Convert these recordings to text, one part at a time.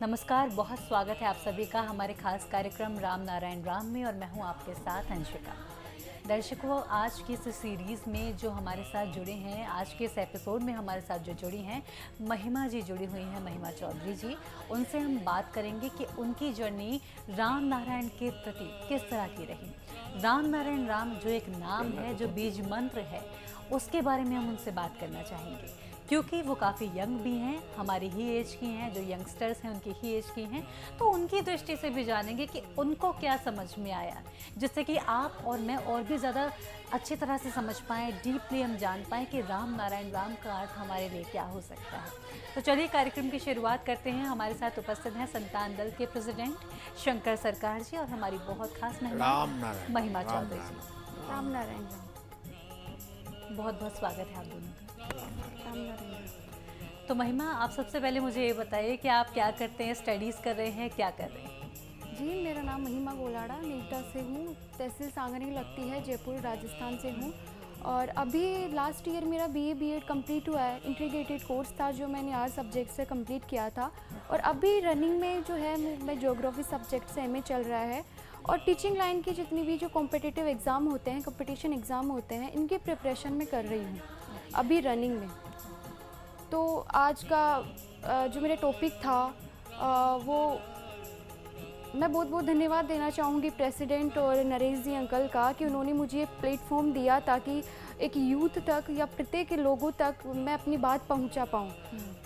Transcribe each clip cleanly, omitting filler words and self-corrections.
नमस्कार, बहुत स्वागत है आप सभी का हमारे खास कार्यक्रम राम नारायण राम में और मैं हूं आपके साथ अंशिका। दर्शकों, आज की इस सीरीज़ में जो हमारे साथ जुड़े हैं, आज के इस एपिसोड में हमारे साथ जो जुड़ी हैं महिमा जी जुड़ी हुई हैं, महिमा चौधरी जी। उनसे हम बात करेंगे कि उनकी जर्नी राम नारायण के प्रति किस तरह की रही। राम नारायण राम जो एक नाम है, जो बीज मंत्र है, उसके बारे में हम उनसे बात करना चाहेंगे क्योंकि वो काफ़ी यंग भी हैं, हमारी ही एज की हैं, जो यंगस्टर्स हैं उनकी ही एज की हैं। तो उनकी दृष्टि से भी जानेंगे कि उनको क्या समझ में आया, जिससे कि आप और मैं और भी ज़्यादा अच्छी तरह से समझ पाएँ, डीपली हम जान पाएँ कि राम नारायण राम का अर्थ हमारे लिए क्या हो सकता है। तो चलिए कार्यक्रम की शुरुआत करते हैं। हमारे साथ उपस्थित हैं संतान दल के प्रेसिडेंट शंकर सरकार जी और हमारी बहुत खास मेहमान महिमा चौधरी जी। राम नारायण बहुत बहुत स्वागत है आप दोनों का। तो महिमा, आप सबसे पहले मुझे ये बताइए कि आप क्या करते हैं, स्टडीज़ कर रहे हैं, क्या कर रहे हैं? जी, मेरा नाम महिमा गोलाड़ा, नीटा से हूँ, तहसील सांगरी लगती है, जयपुर राजस्थान से हूँ। और अभी लास्ट ईयर मेरा BA B.Ed कंप्लीट हुआ है। इंटीग्रेटेड कोर्स था जो मैंने 8 सब्जेक्ट से कंप्लीट किया था और अभी रनिंग में जो है मैं ज्योग्राफी सब्जेक्ट से MA चल रहा है। और टीचिंग लाइन की जितनी भी जो कॉम्पिटिटिव एग्ज़ाम होते हैं, कंपटीशन एग्ज़ाम होते हैं, इनकी प्रिपरेशन में कर रही हूँ अभी रनिंग में। तो आज का जो मेरा टॉपिक था वो मैं बहुत बहुत धन्यवाद देना चाहूँगी प्रेसिडेंट और नरेश जी अंकल का कि उन्होंने मुझे एक प्लेटफॉर्म दिया ताकि एक यूथ तक या प्रत्येक लोगों तक मैं अपनी बात पहुँचा पाऊँ।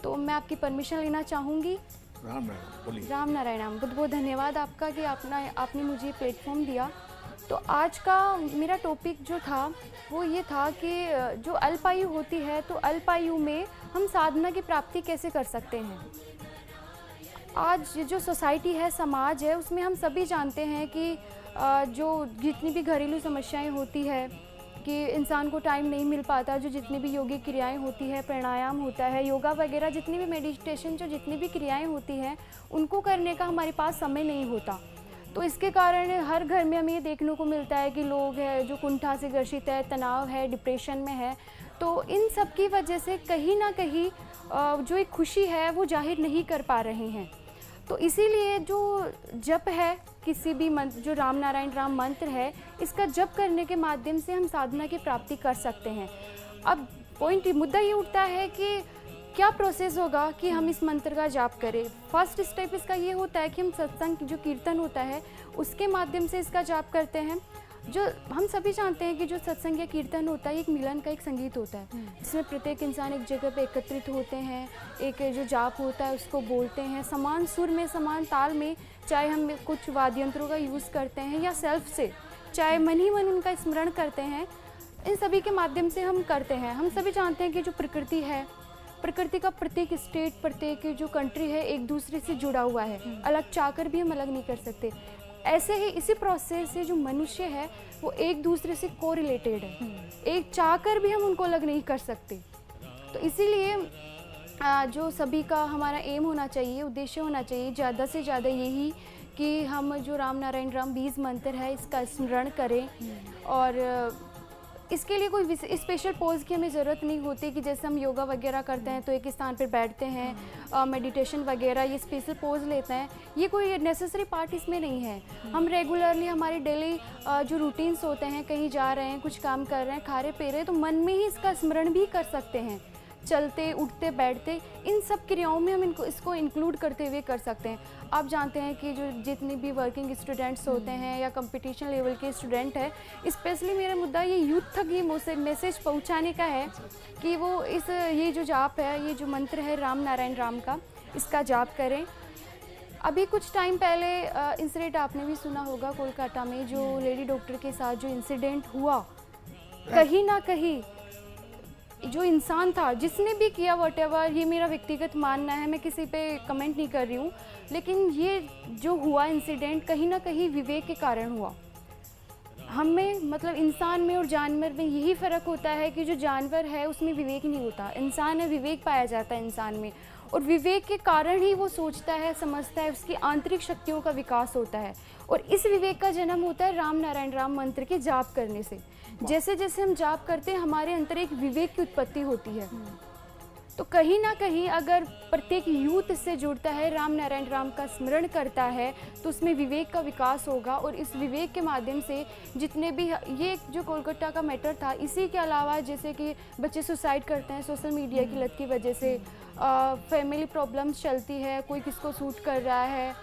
तो मैं आपकी परमिशन लेना चाहूँगी। राम नारायण, बहुत बहुत धन्यवाद आपका कि आपने मुझे प्लेटफॉर्म दिया। तो आज का मेरा टॉपिक जो था वो ये था कि जो अल्पायु होती है, तो अल्पायु में हम साधना की प्राप्ति कैसे कर सकते हैं। आज जो सोसाइटी है, समाज है, उसमें हम सभी जानते हैं कि जो जितनी भी घरेलू समस्याएं होती है कि इंसान को टाइम नहीं मिल पाता, जो जितनी भी योगिक क्रियाएं होती है, प्राणायाम होता है, योगा वगैरह, जितनी भी मेडिटेशन, जो जितनी भी क्रियाएं होती हैं, उनको करने का हमारे पास समय नहीं होता। तो इसके कारण हर घर में हमें ये देखने को मिलता है कि लोग हैं जो कुंठा से ग्रसित है, तनाव है, डिप्रेशन में है। तो इन सब की वजह से कहीं ना कहीं जो एक खुशी है वो जाहिर नहीं कर पा रहे हैं। तो इसीलिए जो जप है, किसी भी मंत्र, जो राम नारायण राम मंत्र है, इसका जप करने के माध्यम से हम साधना की प्राप्ति कर सकते हैं। अब मुद्दा ये उठता है कि क्या प्रोसेस होगा कि हम इस मंत्र का जाप करें। फर्स्ट स्टेप इसका ये होता है कि हम सत्संग, जो कीर्तन होता है, उसके माध्यम से इसका जाप करते हैं। जो हम सभी जानते हैं कि जो सत्संग या कीर्तन होता है, एक मिलन का एक संगीत होता है, जिसमें प्रत्येक इंसान एक जगह पे एकत्रित होते हैं, एक जो जाप होता है उसको बोलते हैं समान सुर में, समान ताल में। चाहे हम कुछ वाद्य यंत्रों का यूज़ करते हैं या सेल्फ से, चाहे मन ही मन उनका स्मरण करते हैं, इन सभी के माध्यम से हम करते हैं। हम सभी जानते हैं कि जो प्रकृति है, प्रकृति का प्रत्येक स्टेट, प्रत्येक जो कंट्री है, एक दूसरे से जुड़ा हुआ है, अलग चाहकर भी हम अलग नहीं कर सकते। ऐसे ही इसी प्रोसेस से जो मनुष्य है वो एक दूसरे से कोरिलेटेड है, एक चाहकर भी हम उनको अलग नहीं कर सकते। तो इसीलिए जो सभी का हमारा एम होना चाहिए, उद्देश्य होना चाहिए ज़्यादा से ज़्यादा यही कि हम जो राम नारायण राम बीज मंत्र है इसका स्मरण करें। और इसके लिए कोई स्पेशल पोज की हमें ज़रूरत नहीं होती कि जैसे हम योगा वगैरह करते हैं तो एक स्थान पर बैठते हैं, मेडिटेशन वगैरह ये स्पेशल पोज लेते हैं, ये कोई नेसेसरी पार्ट इसमें नहीं है। हम रेगुलरली हमारे डेली जो रूटीन्स होते हैं, कहीं जा रहे हैं, कुछ काम कर रहे हैं, खा रहे पी रहे, तो मन में ही इसका स्मरण भी कर सकते हैं। चलते, उठते, बैठते, इन सब क्रियाओं में हम इसको इंक्लूड करते हुए कर सकते हैं। आप जानते हैं कि जो जितनी भी वर्किंग स्टूडेंट्स होते हैं या कंपटीशन लेवल के स्टूडेंट हैं, स्पेशली मेरा मुद्दा ये यूथ तक ये मैसेज पहुंचाने का है कि वो ये जो जाप है, ये जो मंत्र है राम नारायण राम का, इसका जाप करें। अभी कुछ टाइम पहले इंसिडेंट आपने भी सुना होगा कोलकाता में, जो लेडी डॉक्टर के साथ जो इंसिडेंट हुआ, कहीं ना कहीं जो इंसान था जिसने भी किया, वॉटेवर, ये मेरा व्यक्तिगत मानना है, मैं किसी पे कमेंट नहीं कर रही हूँ, लेकिन ये जो हुआ इंसिडेंट कहीं ना कहीं विवेक के कारण हुआ। हमें मतलब इंसान में और जानवर में यही फ़र्क होता है कि जो जानवर है उसमें विवेक नहीं होता, इंसान है विवेक पाया जाता है इंसान में, और विवेक के कारण ही वो सोचता है, समझता है, उसकी आंतरिक शक्तियों का विकास होता है। और इस विवेक का जन्म होता है राम नारायण राम मंत्र के जाप करने से। जैसे जैसे हम जाप करते हैं हमारे अंदर एक विवेक की उत्पत्ति होती है। तो कहीं ना कहीं अगर प्रत्येक यूथ इससे जुड़ता है, राम नारायण राम का स्मरण करता है, तो उसमें विवेक का विकास होगा। और इस विवेक के माध्यम से जितने भी, ये जो कोलकाता का मैटर था, इसी के अलावा जैसे कि बच्चे सुसाइड करते हैं सोशल मीडिया की लत की वजह से, फैमिली प्रॉब्लम्स चलती है, कोई किसको सूट कर रहा है।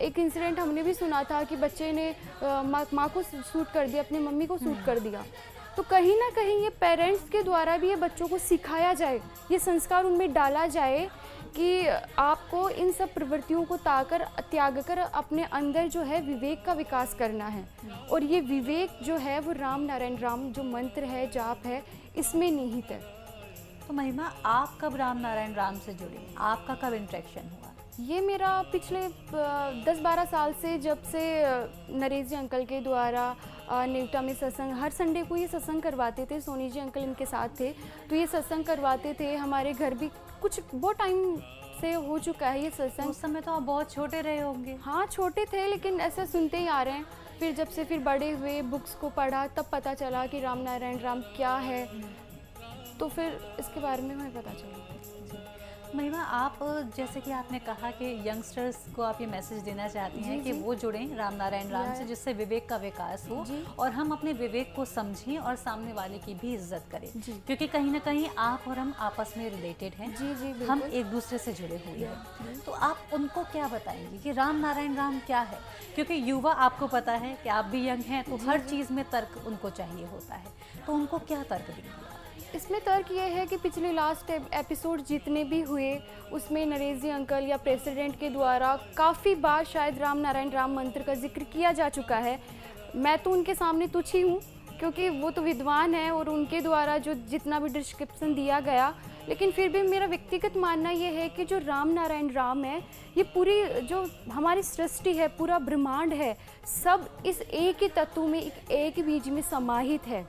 एक इंसिडेंट हमने भी सुना था कि बच्चे ने माँ को सूट कर दिया, अपनी मम्मी को सूट कर दिया। तो कहीं ना कहीं ये पेरेंट्स के द्वारा भी ये बच्चों को सिखाया जाए, ये संस्कार उनमें डाला जाए कि आपको इन सब प्रवृत्तियों को त्याग कर अपने अंदर जो है विवेक का विकास करना है। और ये विवेक जो है वो राम नारायण राम जो मंत्र है, जाप है, इसमें निहित है। तो महिमा, आप कब राम नारायण राम से जुड़ी, आपका कब इंटरेक्शन हुआ? ये मेरा पिछले 10-12 साल से, जब से नरेश जी अंकल के द्वारा नेवटा में सत्संग, हर संडे को ये सत्संग करवाते थे, सोनी जी अंकल इनके साथ थे, तो ये सत्संग करवाते थे। हमारे घर भी कुछ बहुत टाइम से हो चुका है ये सत्संग। उस समय तो आप बहुत छोटे रहे होंगे। हाँ, छोटे थे, लेकिन ऐसा सुनते ही आ रहे हैं। फिर जब से फिर बड़े हुए, बुक्स को पढ़ा, तब पता चला कि राम नारायण राम क्या है, तो फिर इसके बारे में हमें पता चला। महिमा, आप जैसे कि आपने कहा कि यंगस्टर्स को आप ये मैसेज देना चाहती हैं कि वो जुड़ें राम नारायण राम से, जिससे विवेक का विकास हो और हम अपने विवेक को समझें और सामने वाले की भी इज्जत करें, क्योंकि कहीं ना कहीं आप और हम आपस में रिलेटेड हैं। जी, हम एक दूसरे से जुड़े हुए हैं। तो आप उनको क्या बताएंगे कि राम नारायण राम क्या है? क्योंकि युवा, आपको पता है कि आप भी यंग हैं, तो हर चीज़ में तर्क उनको चाहिए होता है, तो उनको क्या तर्क देंगे? इसमें तर्क ये है कि पिछले लास्ट एपिसोड जितने भी हुए, उसमें नरेश जी अंकल या प्रेसिडेंट के द्वारा काफ़ी बार शायद राम नारायण राम मंत्र का जिक्र किया जा चुका है। मैं तो उनके सामने तुच्छ ही हूँ, क्योंकि वो तो विद्वान है और उनके द्वारा जो जितना भी डिस्क्रिप्शन दिया गया, लेकिन फिर भी मेरा व्यक्तिगत मानना ये है कि जो राम नारायण राम है, ये पूरी जो हमारी सृष्टि है, पूरा ब्रह्मांड है, सब इस एक ही तत्व में, एक ही बीज में समाहित है।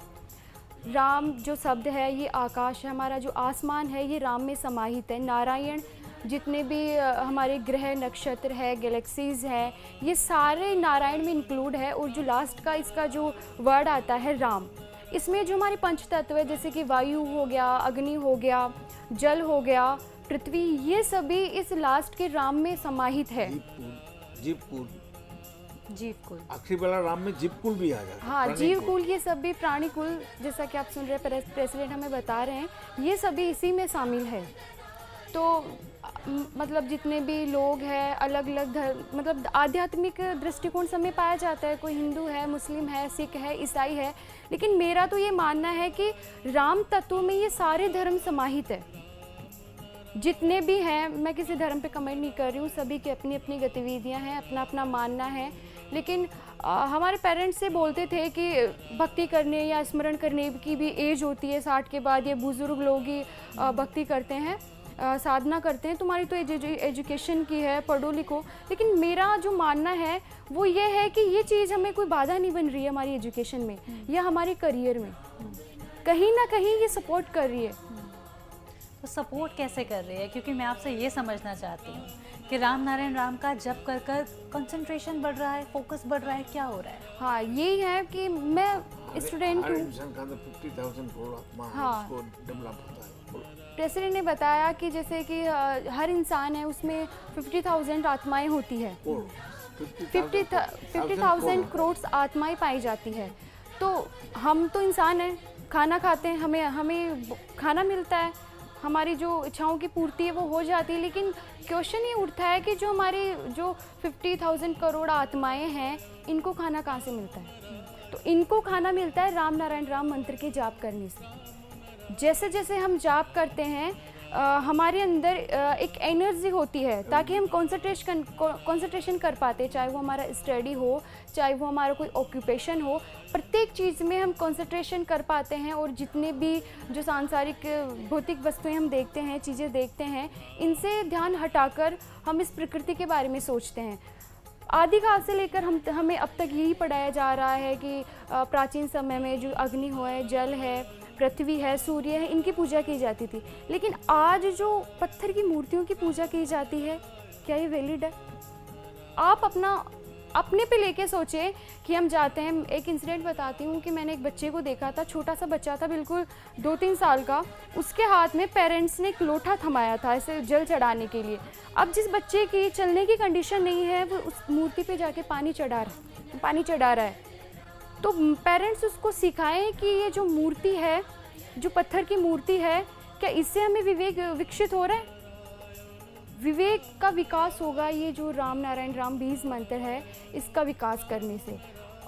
राम जो शब्द है, ये आकाश है, हमारा जो आसमान है, ये राम में समाहित है। नारायण, जितने भी हमारे ग्रह नक्षत्र है, गैलेक्सीज हैं, ये सारे नारायण में इंक्लूड है। और जो लास्ट का इसका जो वर्ड आता है राम, इसमें जो हमारे पंच तत्व है, जैसे कि वायु हो गया, अग्नि हो गया, जल हो गया, पृथ्वी, ये सभी इस लास्ट के राम में समाहित है। जीवकुल, आखिरी वाला राम में जीवकुल भी आ जाता है। हाँ, जीवकुल, ये सभी प्राणी कुल, जैसा कि आप सुन रहे हैं, प्रेसिडेंट हमें बता रहे हैं, ये सभी इसी में शामिल है। तो मतलब जितने भी लोग हैं, अलग अलग धर्म, मतलब आध्यात्मिक दृष्टिकोण से हमें पाया जाता है, कोई हिंदू है, मुस्लिम है, सिख है, ईसाई है, लेकिन मेरा तो ये मानना है कि राम तत्व में ये सारे धर्म समाहित है। जितने भी हैं, मैं किसी धर्म पे कमेंट नहीं कर रही हूँ, सभी की अपनी अपनी गतिविधियाँ हैं, अपना अपना मानना है। लेकिन हमारे पेरेंट्स से बोलते थे कि भक्ति करने या स्मरण करने की भी एज होती है, 60 के बाद ये बुज़ुर्ग लोग ही भक्ति करते हैं, साधना करते हैं। तुम्हारी तो एजुकेशन की है, पढ़ो लिखो। लेकिन मेरा जो मानना है वो ये है कि ये चीज़ हमें कोई बाधा नहीं बन रही है हमारी एजुकेशन में या हमारे करियर में, कहीं ना कहीं ये सपोर्ट कर रही है। तो सपोर्ट कैसे कर रही है? क्योंकि मैं आपसे ये समझना चाहती हूँ कि राम नारायण राम का जप कर कर कंसंट्रेशन बढ़ रहा है, फोकस बढ़ रहा है, क्या हो रहा है? हाँ, यही है कि मैं स्टूडेंट हूँ। 50,000 करोड़ आत्मा है, हाँ, उसको डेवलप होता है। प्रेसिडेंट ने बताया कि जैसे कि हर इंसान है, उसमें 50,000 आत्माएं होती है, 50,000 करोड़ आत्माएं पाई जाती है। तो हम तो इंसान हैं, खाना खाते हैं, हमें खाना मिलता है, हमारी जो इच्छाओं की पूर्ति है वो हो जाती है। लेकिन क्वेश्चन ये उठता है कि जो हमारी जो 50,000 करोड़ आत्माएं हैं, इनको खाना कहाँ से मिलता है? तो इनको खाना मिलता है राम नारायण राम मंत्र के जाप करने से। जैसे जैसे हम जाप करते हैं, हमारे अंदर एक एनर्जी होती है, ताकि हम कंसंट्रेशन कर पाते, चाहे वो हमारा स्टडी हो, चाहे वो हमारा कोई ऑक्यूपेशन हो, प्रत्येक चीज़ में हम कंसंट्रेशन कर पाते हैं। और जितने भी जो सांसारिक भौतिक वस्तुएं हम देखते हैं, चीज़ें देखते हैं, इनसे ध्यान हटाकर हम इस प्रकृति के बारे में सोचते हैं। आदिकाल से लेकर हमें अब तक यही पढ़ाया जा रहा है कि प्राचीन समय में जो अग्नि है, जल है, पृथ्वी है, सूर्य है, इनकी पूजा की जाती थी। लेकिन आज जो पत्थर की मूर्तियों की पूजा की जाती है, क्या ये वैलिड है? आप अपना अपने पे लेके सोचे कि हम जाते हैं। एक इंसिडेंट बताती हूँ कि मैंने एक बच्चे को देखा था, छोटा सा बच्चा था बिल्कुल 2-3 साल का, उसके हाथ में पेरेंट्स ने एक लोटा थमाया था ऐसे जल चढ़ाने के लिए। अब जिस बच्चे की चलने की कंडीशन नहीं है वो उस मूर्ति पे जाके पानी चढ़ा रहा है। तो पेरेंट्स उसको सिखाएं कि ये जो मूर्ति है, जो पत्थर की मूर्ति है, क्या इससे हमें विवेक विकसित हो रहा है? विवेक का विकास होगा ये जो राम नारायण राम बीज मंत्र है इसका विकास करने से।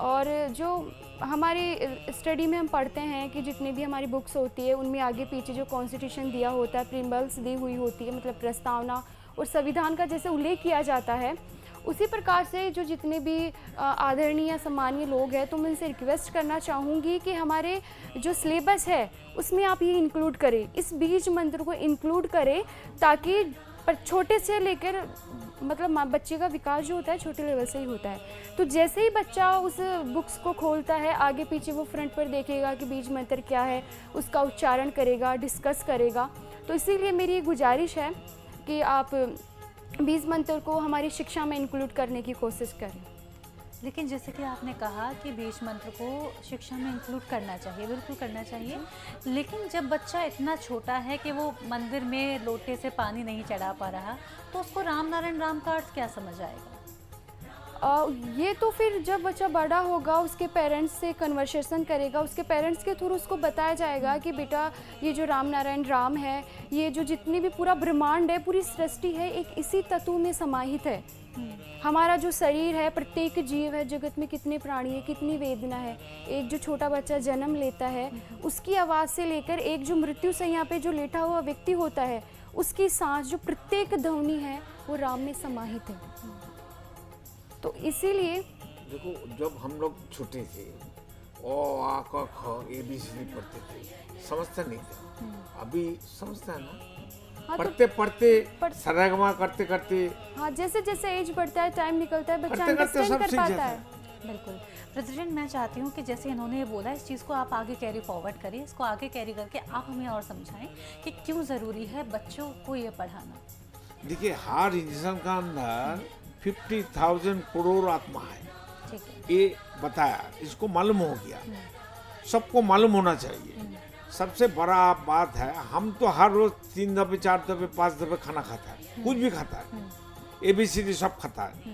और जो हमारी स्टडी में हम पढ़ते हैं कि जितनी भी हमारी बुक्स होती है उनमें आगे पीछे जो कॉन्स्टिट्यूशन दिया होता है, प्रीम्बल्स दी हुई होती है, मतलब प्रस्तावना और संविधान का जैसे उल्लेख किया जाता है, उसी प्रकार से जो जितने भी आदरणीय या सम्मानीय लोग हैं, तो मैं उनसे रिक्वेस्ट करना चाहूँगी कि हमारे जो सिलेबस है उसमें आप ये इंक्लूड करें, इस बीज मंत्र को इंक्लूड करें, ताकि पर छोटे से लेकर मतलब बच्चे का विकास जो होता है छोटे लेवल से ही होता है। तो जैसे ही बच्चा उस बुक्स को खोलता है, आगे पीछे वो फ्रंट पर देखेगा कि बीज मंत्र क्या है, उसका उच्चारण करेगा, डिस्कस करेगा। तो इसीलिए मेरी गुजारिश है कि आप बीज मंत्र को हमारी शिक्षा में इंक्लूड करने की कोशिश करें। लेकिन जैसे कि आपने कहा कि बीज मंत्र को शिक्षा में इंक्लूड करना चाहिए, बिल्कुल करना चाहिए, लेकिन जब बच्चा इतना छोटा है कि वो मंदिर में लोटे से पानी नहीं चढ़ा पा रहा, तो उसको राम नारायण राम का अर्थ क्या समझ आएगा? ये तो फिर जब बच्चा बड़ा होगा उसके पेरेंट्स से कन्वर्सेशन करेगा, उसके पेरेंट्स के थ्रू उसको बताया जाएगा कि बेटा ये जो राम नारायण राम है, ये जो जितनी भी पूरा ब्रह्मांड है, पूरी सृष्टि है, एक इसी तत्व में समाहित है। हमारा जो शरीर है, प्रत्येक जीव है, जगत में कितने प्राणी है, कितनी वेदना है। एक जो छोटा बच्चा जन्म लेता है उसकी आवाज़ से लेकर एक जो मृत्यु से यहाँ पे जो लेटा हुआ व्यक्ति होता है उसकी सांस, जो प्रत्येक ध्वनि है वो राम में समाहित है। तो इसीलिए देखो, जब हम लोग छोटे थे ओ आ क ख ABCD पढ़ते थे, समझता नहीं था। अभी समझता है ना, हाँ, पढ़ते पढ़ते सरगमा करते करते, हाँ, जैसे जैसे एज बढ़ता है, टाइम निकलता है, बच्चा करते करते अंडरस्टैंड सब कर सीख पाता जाता है। है। बिल्कुल प्रेसिडेंट, मैं चाहती हूँ कि जैसे इन्होंने ये बोला, इस चीज़ को आप आगे कैरी फॉरवर्ड करिए, इसको आगे कैरी करके आप हमें और समझाएं कि क्यों ज़रूरी है बच्चों को ये पढ़ाना। देखिए, हर इंसान का अंदर 50,000 करोड़ आत्मा है, ठीक है। ये बताया, इसको मालूम हो गया, सबको मालूम होना चाहिए। सबसे बड़ा बात है, हम तो हर रोज 3 दफे 4 दफे 5 दफे खाना खाता है, कुछ भी खाता है, ABCD सब खाता है।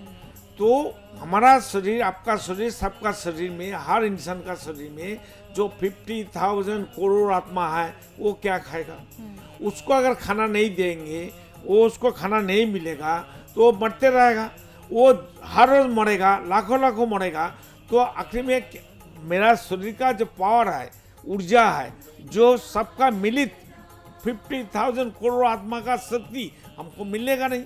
तो हमारा शरीर, आपका शरीर, सबका शरीर में, हर इंसान का शरीर में जो 50,000 करोड़ आत्मा है वो क्या खाएगा? उसको अगर खाना नहीं देंगे, वो उसको खाना नहीं मिलेगा तो वो मरते रहेगा, वो हर रोज मरेगा, लाखों लाखों मरेगा। तो आखिर में मेरा शरीर का जो पावर है, ऊर्जा है, जो सबका मिलित 50,000 करोड़ आत्मा का शक्ति हमको मिलेगा नहीं,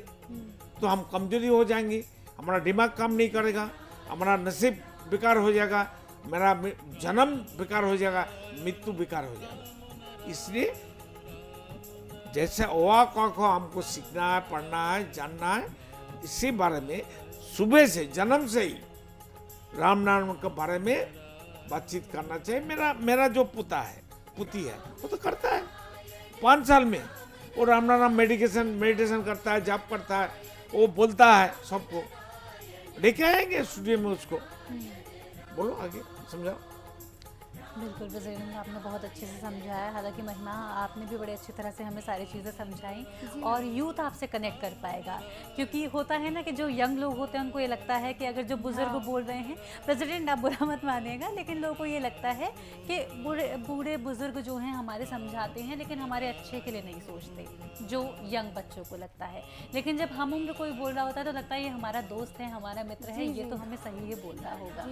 तो हम कमजोरी हो जाएंगे, हमारा दिमाग काम नहीं करेगा, हमारा नसीब बेकार हो जाएगा, मेरा जन्म बेकार हो जाएगा, मृत्यु बेकार हो जाएगा। इसलिए जैसे ओआ को हमको सीखना है, पढ़ना है, जानना है, इसी बारे में सुबह से, जन्म से ही राम नारायण के बारे में बातचीत करना चाहिए। मेरा जो पुती है वो तो करता है, 5 साल में वो राम नारायण मेडिटेशन करता है, जाप करता है, वो बोलता है सबको। लेके आएंगे स्टूडियो में उसको, बोलो आगे समझाओ। बिल्कुल प्रेसिडेंट, आपने बहुत अच्छे से समझाया। हालांकि महिमा, आपने भी बड़े अच्छी तरह से हमें सारी चीज़ें समझाई और यूथ आपसे कनेक्ट कर पाएगा, क्योंकि होता है ना कि जो यंग लोग होते हैं उनको ये लगता है कि अगर जो बुज़ुर्ग बोल रहे हैं, प्रेसिडेंट आप बुरा मत मानिएगा, लेकिन लोगों को ये लगता है कि बूढ़े बुज़ुर्ग जो हैं हमारे समझाते हैं लेकिन हमारे अच्छे के लिए नहीं सोचते, जो यंग बच्चों को लगता है। लेकिन जब हम उम्र कोई बोल रहा होता है तो लगता है ये हमारा दोस्त है, हमारा मित्र है, ये तो हमें सही ही बोल रहा होगा।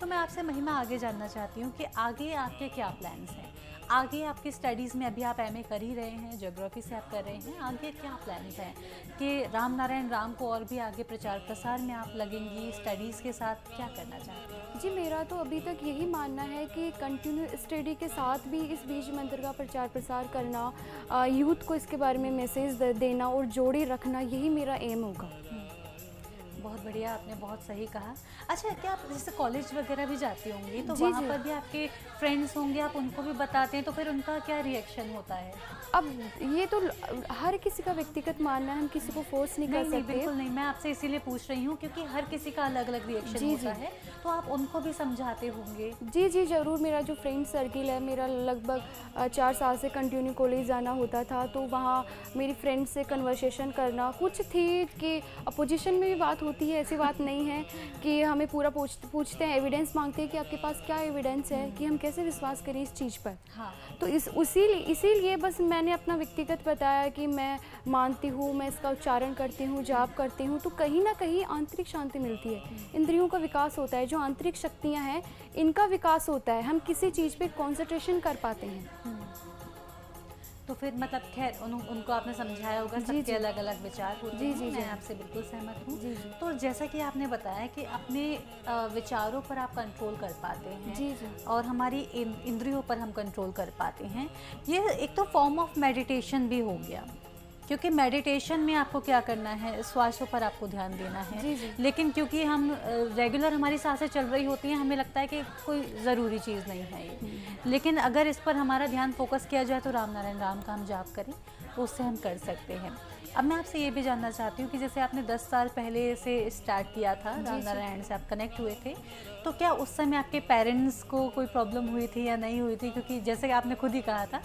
तो मैं आपसे महिमा आगे जानना चाहती हूँ कि आगे आपके क्या प्लान्स हैं? आगे आपकी स्टडीज़ में, अभी आप MA कर ही रहे हैं, ज्योग्राफी से आप कर रहे हैं, आगे क्या प्लान्स हैं कि राम नारायण राम को और भी आगे प्रचार प्रसार में आप लगेंगी, स्टडीज़ के साथ क्या करना चाहते हैं? जी, मेरा तो अभी तक यही मानना है कि कंटिन्यू स्टडी के साथ भी इस बीज मंत्र का प्रचार प्रसार करना, यूथ को इसके बारे में मैसेज देना और जोड़े रखना, यही मेरा एम होगा। बहुत बढ़िया, आपने बहुत सही कहा। अच्छा, क्या आप जैसे कॉलेज वगैरह भी जाती होंगी तो जी, वहाँ जी। पर भी आपके फ्रेंड्स होंगे, आप उनको भी बताते हैं तो फिर उनका क्या रिएक्शन होता है? अब ये तो हर किसी का व्यक्तिगत मानना है, हम किसी को फोर्स नहीं कर नहीं नहीं, सकते। बिल्कुल नहीं, मैं आपसे इसीलिए पूछ रही हूँ क्योंकि हर किसी का अलग अलग रिएक्शन जी, होता जी। है, तो आप उनको भी समझाते होंगे। जी, जी, ज़रूर। मेरा जो फ्रेंड सर्किल है, मेरा लगभग 4 साल से कंटिन्यू कॉलेज जाना होता था, तो वहाँ मेरी फ्रेंड से कन्वर्सेशन करना, कुछ थी कि अपोजिशन में भी बात होती है, ऐसी बात नहीं है कि हमें पूरा पूछते हैं, एविडेंस माँगते हैं कि आपके पास क्या एविडेंस है, कि हम कैसे विश्वास करें इस चीज़ पर। हाँ, तो इसीलिए बस मैंने अपना व्यक्तिगत बताया कि मैं मानती हूँ, मैं इसका उच्चारण करती हूँ, जाप करती हूँ, तो कहीं न कहीं आंतरिक शांति मिलती है। इंद्रियों का विकास होता है, जो आंतरिक शक्तियाँ हैं, इनका विकास होता है, हम किसी चीज़ पे कॉन्सेंट्रेशन कर पाते हैं। तो फिर मतलब खैर उनको आपने समझाया होगा, जी, सबके जी। अलग अलग विचार होते जी, हैं, जी, मैं जी। आपसे बिल्कुल सहमत हूँ। जी, जी। तो जैसा कि आपने बताया कि अपने विचारों पर आप कंट्रोल कर पाते हैं, जी, जी। और हमारी इंद्रियों पर हम कंट्रोल कर पाते हैं, ये एक तो फॉर्म ऑफ मेडिटेशन भी हो गया, क्योंकि मेडिटेशन में आपको क्या करना है, श्वासों पर आपको ध्यान देना है। जी, जी। लेकिन क्योंकि हम रेगुलर हमारी सांसें चल रही होती हैं, हमें लगता है कि कोई ज़रूरी चीज़ नहीं है ये, लेकिन अगर इस पर हमारा ध्यान फोकस किया जाए तो राम नारायण राम का हम जाप करें तो उससे हम कर सकते हैं। अब मैं आपसे ये भी जानना चाहती हूँ कि जैसे आपने 10 साल पहले से स्टार्ट किया था, राम नारायण से आप कनेक्ट हुए थे, तो क्या उस समय आपके पेरेंट्स को कोई प्रॉब्लम हुई थी या नहीं हुई थी? क्योंकि जैसे कि आपने खुद ही कहा था,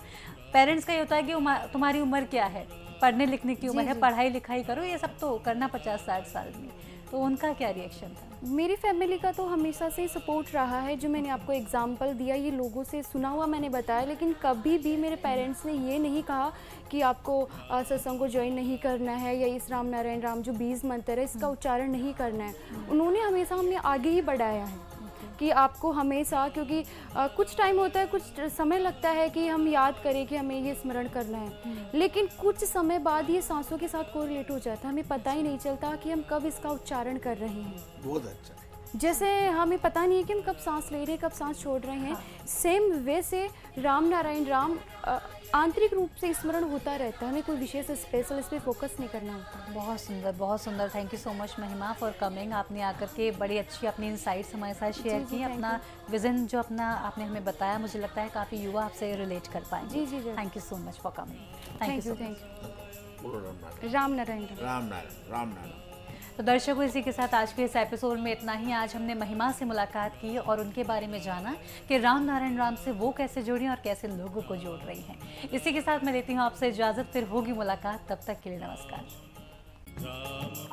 पेरेंट्स का ये होता है कि तुम्हारी उम्र क्या है, पढ़ने लिखने की उम्र जी, है, जी। पढ़ाई लिखाई करो, ये सब तो करना 50-60 साल में। तो उनका क्या रिएक्शन था? मेरी फैमिली का तो हमेशा से ही सपोर्ट रहा है, जो मैंने आपको एग्जांपल दिया, ये लोगों से सुना हुआ मैंने बताया, लेकिन कभी भी मेरे पेरेंट्स ने ये नहीं कहा कि आपको सत्संग को ज्वाइन नहीं करना है या इस राम नारायण राम जो 20 मंत्र है इसका उच्चारण नहीं करना है। उन्होंने हमेशा हमें आगे ही बढ़ाया है कि आपको हमेशा, क्योंकि कुछ टाइम होता है, कुछ समय लगता है कि हम याद करें कि हमें ये स्मरण करना है, लेकिन कुछ समय बाद ये सांसों के साथ कोरिलेट हो जाता है, हमें पता ही नहीं चलता कि हम कब इसका उच्चारण कर रहे हैं। बहुत अच्छा। जैसे हमें पता नहीं है कि हम कब सांस ले रहे हैं, कब सांस छोड़ रहे हैं। सेम वे से राम नारायण राम आंतरिक रूप से स्मरण होता रहता है, हमें कोई विशेष स्पेशल इस पर फोकस नहीं करना होता। बहुत सुंदर, बहुत सुंदर। थैंक यू सो मच महिमा फॉर कमिंग। आपने आकर के बड़ी अच्छी अपनी इनसाइट्स हमारे साथ शेयर जी, की, thank अपना विजन जो अपना आपने हमें बताया, मुझे लगता है काफ़ी युवा आपसे रिलेट कर पाएंगे। जी, जी, जरूर। Thank you so much for coming. Thank you, so much. Thank you. बोलो राम नारायण। राम नारायण राम। राम नारायण, राम नारायण। तो दर्शकों, इसी के साथ आज के इस एपिसोड में इतना ही। आज हमने महिमा से मुलाकात की और उनके बारे में जाना कि राम नारायण राम से वो कैसे जुड़ी और कैसे लोगों को जोड़ रही हैं। इसी के साथ मैं लेती हूँ आपसे इजाज़त, फिर होगी मुलाकात, तब तक के लिए नमस्कार।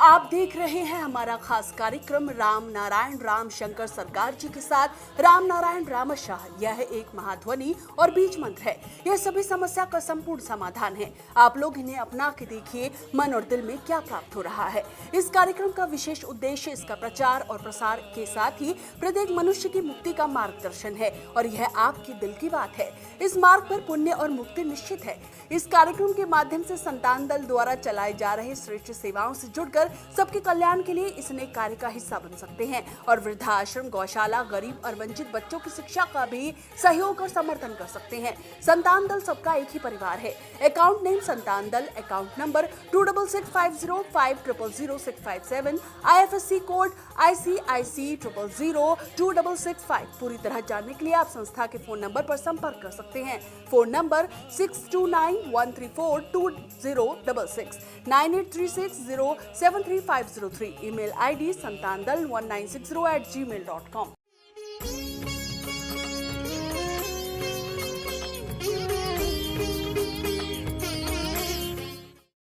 आप देख रहे हैं हमारा खास कार्यक्रम राम नारायण राम शंकर सरकार जी के साथ राम नारायण रामशाह। यह एक महाध्वनि और बीज मंत्र है। यह सभी समस्या का संपूर्ण समाधान है। आप लोग इन्हें अपना के देखिए, मन और दिल में क्या प्राप्त हो रहा है। इस कार्यक्रम का विशेष उद्देश्य इसका प्रचार और प्रसार के साथ ही प्रत्येक मनुष्य की मुक्ति का मार्गदर्शन है, और यह आपकी दिल की बात है। इस मार्ग पर पुण्य और मुक्ति निश्चित है। इस कार्यक्रम के माध्यम से संतान दल द्वारा चलाए जा रहे श्रेष्ठ सेवाओं से जुड़कर सबके कल्याण के लिए इस नेक कार्य का हिस्सा बन सकते हैं, और वृद्धाश्रम, गौशाला, गरीब और वंचित बच्चों की शिक्षा का भी सहयोग और समर्थन कर सकते हैं। संतान दल सबका एक ही परिवार है। अकाउंट नेम संतान दल, account number 266505000657, IFSC code ICIC 000265। पूरी तरह जानने के लिए आप संस्था के फोन नंबर पर संपर्क कर सकते हैं। Phone number 6291342066, 9836073503। Email ID santandal1960@gmail.com।